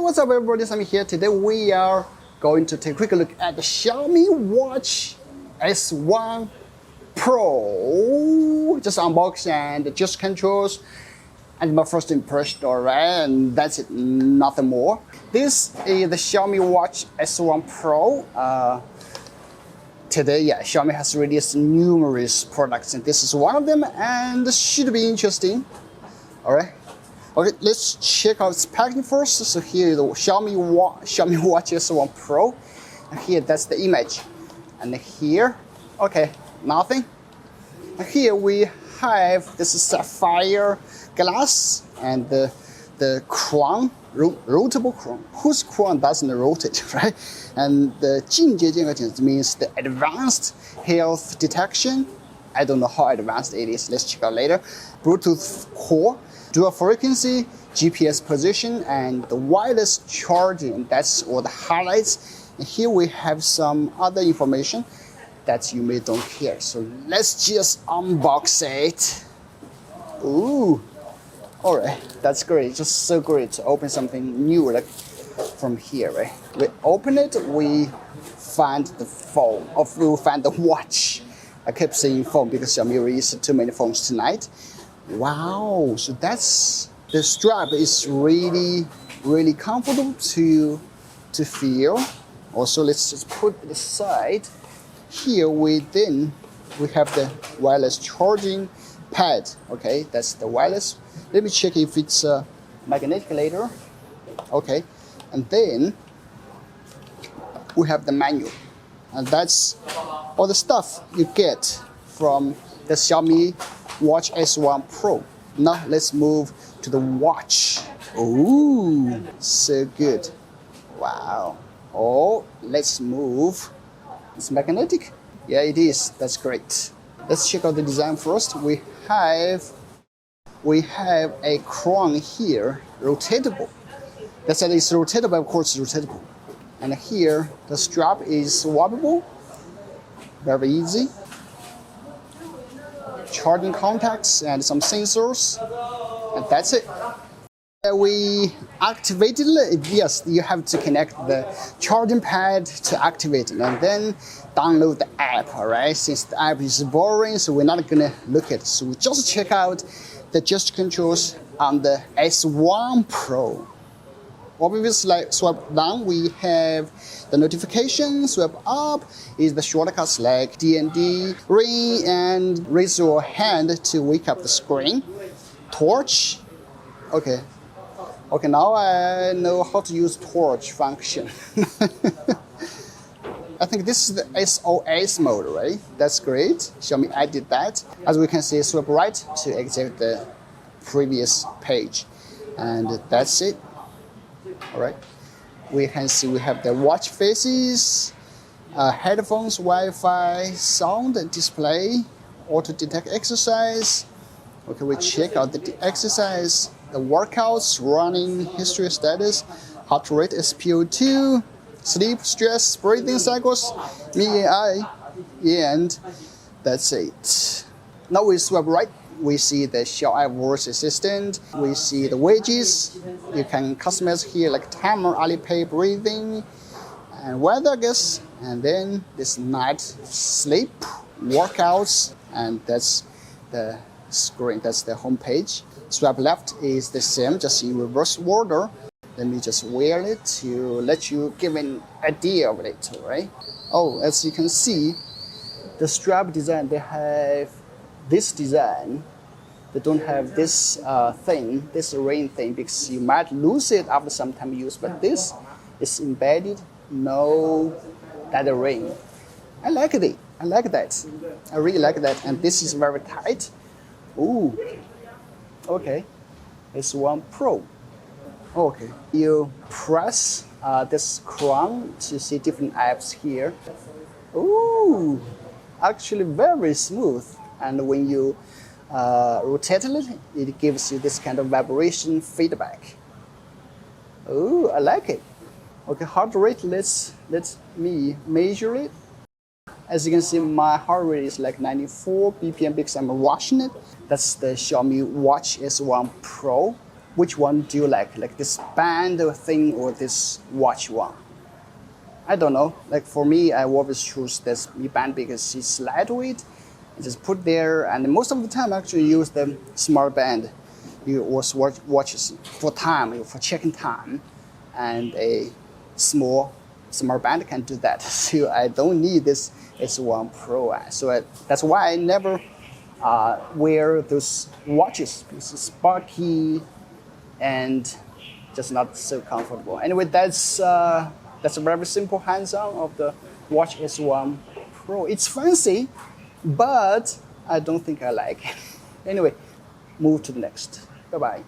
what's up everybody, Sammy here. Today we are going to take a quick look at the Xiaomi Watch S1 Pro. Just unbox and just controls and my first impression, alright, and that's it, nothing more. This is the Xiaomi Watch S1 Pro. Today, Xiaomi has released numerous products and this is one of them and should be interesting. Alright. Okay, let's check out its packaging first. So here is the Xiaomi Watch S1 Pro. And here, that's the image. And here, okay, nothing. And here we have this sapphire glass and the crown, rotatable crown. Whose crown doesn't rotate, right? And the 进阶监测检测 means the advanced health detection. I don't know how advanced it is. Let's check out later. Bluetooth core, dual frequency, GPS position, and the wireless charging. That's all the highlights. And here we have some other information that you may don't care. So let's just unbox it. Ooh, all right, that's great. Just so great to open something new like from here, right? We open it, we find the phone, or we find the watch. I kept saying phone because Xiaomi released too many phones tonight. Wow, so that's, the strap is really comfortable to feel. Also, let's just put it aside. Here we have the wireless charging pad. Okay, that's the wireless. Let me check if it's magnetic later. Okay, and then we have the manual, and that's all the stuff you get from the Xiaomi Watch S1 Pro. Now let's move to the watch. Ooh, so good. Wow. Oh, let's move. It's magnetic. Yeah, it is. That's great. Let's check out the design first. We have a crown here, rotatable. That's it, it's rotatable, of course it's rotatable. And here the strap is swappable. Very easy. Charging contacts and some sensors, and that's it. We activated it. Yes, you have to connect the charging pad to activate it and then download the app. All right, since the app is boring, so we're not gonna look at it. So we just check out the gesture controls on the S1 Pro. Obviously, like swipe down, we have the notification. Swipe up is the shortcuts like D&D, ring, and raise your hand to wake up the screen. Torch. Okay, now I know how to use torch function. I think this is the SOS mode, right? That's great. Xiaomi added that. As we can see, swipe right to exit the previous page, and that's it. All right, we can see we have the watch faces, headphones, Wi-Fi, sound display, auto detect exercise. Okay, we check out the exercise, the workouts, running history status, heart rate, SpO2, sleep, stress, breathing cycles, MEI, and that's it. Now we swipe right. We see the Xiaomi voice assistant. We see the widgets. You can customize here like timer, Alipay, breathing, and weather, I guess. And then this night sleep, workouts, and that's the screen. That's the home page. Swipe left is the same, just in reverse order. Let me just wear it to let you give an idea of it, right? Oh, as you can see, the strap design, they have this design. They don't have this thing, this ring thing, because you might lose it after some time use, but this is embedded, no that ring. I like it. I like that. I really like that. And this is very tight. Ooh. Okay. S1 Pro. Okay. You press this crown to see different apps here. Ooh. Actually very smooth. And when you rotate it, it gives you this kind of vibration feedback. Oh, I like it. Okay, heart rate, let me measure it. As you can see, my heart rate is like 94 BPM because I'm watching it. That's the Xiaomi Watch S1 Pro. which one do you like this band thing or this watch one? I don't know. Like for me, I always choose this Mi Band because it's lightweight. You just put there, and most of the time I actually use the smart band. You also watches for time, for checking time, and a small smart band can do that. So I don't need this S1 Pro. So that's why I never wear those watches because it's bulky and just not so comfortable. Anyway, that's a very simple hands-on of the Watch S1 Pro. It's fancy, but I don't think I like it. Anyway, move to the next. Bye-bye.